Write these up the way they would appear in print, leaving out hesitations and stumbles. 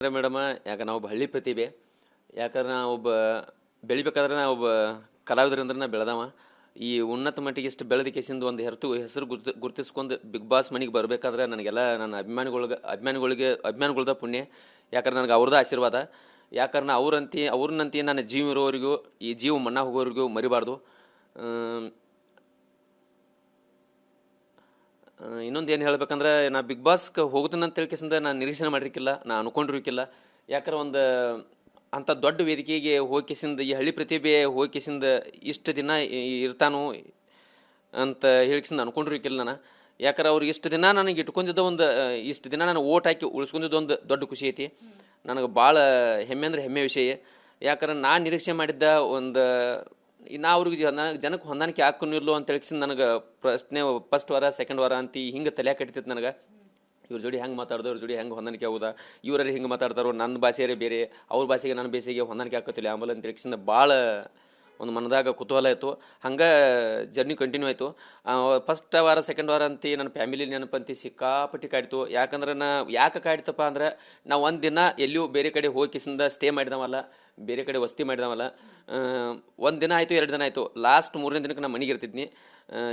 Madam, ಯಾಕೆ ನಾವು ಒಬ್ಬ ಹಳ್ಳಿ ಪ್ರತಿಭೆ. ಯಾಕಂದ್ರೆ ನಾ ಒಬ್ಬ ಬೆಳಿಬೇಕಾದ್ರೆ ನಾ ಒಬ್ಬ ಕಲಾವಿದರಿಂದ ನಾ ಬೆಳೆದವ. ಈ ಉನ್ನತ ಮಟ್ಟಿಗೆ ಇಷ್ಟು ಬೆಳೆದ ಕೇಸಿಂದ ಒಂದು ಹೆಸರು ಗುರುತಿಸ್ಕೊಂಡು ಬಿಗ್ ಬಾಸ್ ಮನೆಗೆ ಬರಬೇಕಾದ್ರೆ ನನಗೆಲ್ಲ ನನ್ನ ಅಭಿಮಾನಿಗಳ್ದ ಪುಣ್ಯ. ಯಾಕಂದ್ರೆ ನನಗೆ ಅವ್ರದ್ದು ಆಶೀರ್ವಾದ. ಯಾಕಂದ್ರೆ ಅವ್ರನ್ನಂತಿ ನನ್ನ ಜೀವ ಇರೋವರೆಗೂ, ಈ ಜೀವ ಮಣ್ಣ ಹೋಗೋವರೆಗೂ ಮರಿಬಾರ್ದು. ಇನ್ನೊಂದು ಏನು ಹೇಳ್ಬೇಕಂದ್ರೆ, ನಾ ಬಿಗ್ ಬಾಸ್ಗೆ ಹೋಗುತ್ತೇನೆ ಅಂತ ಹೇಳ್ಕೆಸಿಂದ ನಾನು ನಿರೀಕ್ಷಣೆ ಮಾಡಿರ್ಕಿಲ್ಲ, ನಾ ಅನ್ಕೊಂಡಿರ್ಕಿಲ್ಲ. ಯಾಕಂದ್ರೆ ಒಂದು ಅಂಥ ದೊಡ್ಡ ವೇದಿಕೆಗೆ ಹೋಗಿಸಿಂದ, ಈ ಹಳ್ಳಿ ಪ್ರತಿಭೆ ಹೋಗಿಸಿಂದ ಇಷ್ಟು ದಿನ ಇರ್ತಾನು ಅಂತ ಹೇಳಿಕಿಸಿಂದ ಅನ್ಕೊಂಡಿರ್ಕಿಲ್ಲ ನಾನು. ಯಾಕಂದ್ರೆ ಅವ್ರಿಗೆ ಇಷ್ಟು ದಿನ ನನಗೆ ಇಟ್ಕೊಂಡಿದ್ದ ಒಂದು ಇಷ್ಟು ದಿನ ನಾನು ಓಟ್ ಹಾಕಿ ಉಳಿಸ್ಕೊಂಡಿದ್ದ ಒಂದು ದೊಡ್ಡ ಖುಷಿ ಐತಿ. ನನಗೆ ಭಾಳ ಹೆಮ್ಮೆ ಅಂದ್ರೆ ಹೆಮ್ಮೆ ವಿಷಯ. ಯಾಕಂದ್ರೆ ನಾನು ನಿರೀಕ್ಷೆ ಮಾಡಿದ್ದ ಒಂದು ನಾ ಅವ್ರಿಗೆ ಜನಕ್ಕೆ ಹೊಂದಾಣಿಕೆ ಹಾಕೊಂಡಿರ್ಲು ಅಂತ ಹೇಳಿಸಿಂದ ನನಗೆ ಫಸ್ಟ್ ವಾರ ಸೆಕೆಂಡ್ ವಾರ ಅಂತ ಹಿಂಗೆ ತಲೆ ಕಟ್ತಿತ್ತು ನನಗೆ. ಇವ್ರ ಜೋಡಿ ಹೆಂಗೆ ಮಾತಾಡ್ದು, ಇವ್ರ ಜೋಡಿ ಹೆಂಗೆ ಹೊಂದಾಣಿಕೆ ಆಗುದಾ, ಇವರೇ ಹಿಂಗೆ ಮಾತಾಡ್ತಾರೋ, ನನ್ನ ಭಾಷೆಯರೇ ಬೇರೆ, ಅವ್ರ ಭಾಷೆಗೆ ನನ್ನ ಭಾಷೆಗೆ ಹೊಂದಾಣಿಕೆ ಹಾಕೋತಿಲ್ಲ ಆಮೇಲೆ ಅಂತ ಹೇಳಿಸಿಂದ ಭಾಳ ಒಂದು ಮನದಾಗ ಕುತೂಹಲ ಆಯಿತು. ಹಂಗೆ ಜರ್ನಿ ಕಂಟಿನ್ಯೂ ಆಯಿತು. ಫಸ್ಟ್ ವಾರ ಸೆಕೆಂಡ್ ವಾರ ಅಂತ ನನ್ನ ಫ್ಯಾಮಿಲಿ ನೆನಪಂತಿ ಸಿಕ್ಕಾಪಟ್ಟಿ ಕಾಡ್ತು. ಯಾಕಂದ್ರೆ ಯಾಕೆ ಕಾಡ್ತಪ್ಪ ಅಂದ್ರೆ, ನಾವು ಒಂದು ದಿನ ಎಲ್ಲಿಯೂ ಬೇರೆ ಕಡೆ ಹೋಗಿಸಿಂದ ಸ್ಟೇ ಮಾಡಿದವಲ್ಲ, ಬೇರೆ ಕಡೆ ವಸ್ತಿ ಮಾಡಿದವಲ್ಲ. ಒಂದು ದಿನ ಆಯಿತು, 2 ದಿನ ಆಯಿತು, ಲಾಸ್ಟ್ 3ನೇ ದಿನಕ್ಕೆ ನಾನು ಮನೆಗೆ ಇರ್ತಿದ್ನಿ.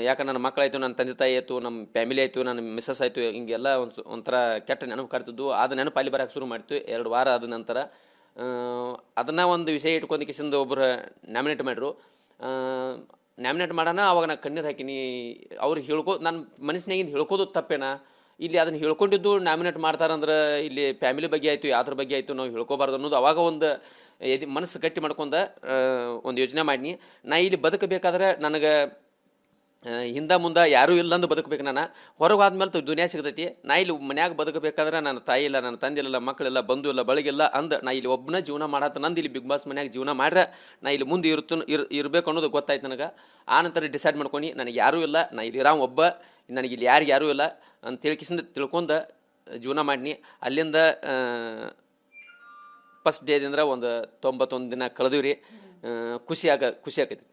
ಯಾಕಂದ್ರೆ ನನ್ನ ಮಕ್ಕಳಾಯಿತು, ನನ್ನ ತಂದೆ ತಾಯಿ ಆಯಿತು, ನಮ್ಮ ಫ್ಯಾಮಿಲಿ ಆಯಿತು, ನನ್ನ ಮಿಸ್ಸಸ್ ಆಯಿತು, ಹಿಂಗೆಲ್ಲ ಒಂಥರ ಕೆಟ್ಟ ನೆನಪು ಕಾಡ್ತಿದ್ದು. ಅದು ನೆನಪು ಅಲ್ಲಿ ಬರೋಕೆ ಶುರು ಮಾಡ್ತು 2 ವಾರ ಆದ ನಂತರ. ಅದನ್ನು ಒಂದು ವಿಷಯ ಇಟ್ಕೊಂಡು ಕಿಸಿಂದ ಒಬ್ಬರು ನಾಮಿನೇಟ್ ಮಾಡಿರು. ನಾಮಿನೇಟ್ ಮಾಡೋಣ, ಅವಾಗ ನಾನು ಕಣ್ಣೀರು ಹಾಕಿನಿ. ಅವ್ರಿಗೆ ನನ್ನ ಮನಸ್ಸಿನಾಗಿಂದ ಹೇಳ್ಕೋದು ತಪ್ಪೇನಾ? ಇಲ್ಲಿ ಅದನ್ನು ಹೇಳ್ಕೊಂಡಿದ್ದು ನಾಮಿನೇಟ್ ಮಾಡ್ತಾರಂದ್ರೆ ಇಲ್ಲಿ ಫ್ಯಾಮಿಲಿ ಬಗ್ಗೆ ಆಯಿತು, ಯಾವ್ದ್ರ ಬಗ್ಗೆ ಆಯಿತು, ನಾವು ಹೇಳ್ಕೋಬಾರ್ದು ಅನ್ನೋದು ಅವಾಗ ಒಂದು ಮನಸ್ಸು ಗಟ್ಟಿ ಮಾಡ್ಕೊಂಡ ಒಂದು ಯೋಚನೆ ಮಾಡಿನಿ. ನಾ ಇಲ್ಲಿ ಬದುಕಬೇಕಾದ್ರೆ ನನಗೆ ಹಿಂದೆ ಮುಂದೆ ಯಾರೂ ಇಲ್ಲ ಅಂದು ಬದುಕಬೇಕು. ನಾನು ಹೊರಗೆ ಆದ್ಮೇಲೆ ದುನಿಯಾ ಸಿಗ್ತೈತಿ. ನಾ ಇಲ್ಲಿ ಮನ್ಯಾಗ ಬದುಕಬೇಕಾದ್ರೆ ನನ್ನ ತಾಯಿ ಇಲ್ಲ, ನನ್ನ ತಂದೆ ಇಲ್ಲ, ಮಕ್ಕಳಿಲ್ಲ, ಬಂಧು ಇಲ್ಲ, ಬಳಗಿಲ್ಲ ಅಂದ ನಾ ಇಲ್ಲಿ ಒಬ್ಬನ ಜೀವನ ಮಾಡತ್ತ. ನಂದು ಇಲ್ಲಿ ಬಿಗ್ ಬಾಸ್ ಮನ್ಯಾಗ ಜೀವನ ಮಾಡ್ರೆ ನಾ ಇಲ್ಲಿ ಮುಂದೆ ಇರಬೇಕು ಅನ್ನೋದು ಗೊತ್ತಾಯ್ತು ನನಗೆ. ಆ ನಂತರ ಡಿಸೈಡ್ ಮಾಡ್ಕೊಂಡು ನನಗೆ ಯಾರೂ ಇಲ್ಲ, ನಾ ಇಲ್ಲಿ ಇರಾಮ ಒಬ್ಬ, ನನಗೆ ಇಲ್ಲಿ ಯಾರೂ ಇಲ್ಲ ಅಂತ ತಿಳ್ಕೊಂಡು ಜೀವನ ಮಾಡಿನಿ. ಅಲ್ಲಿಂದ ಫಸ್ಟ್ ಡೇದಿಂದ ಒಂದು 91 ದಿನ ಕಳೆದಿವ್ರಿ. ಖುಷಿ ಆಕೈತಿ.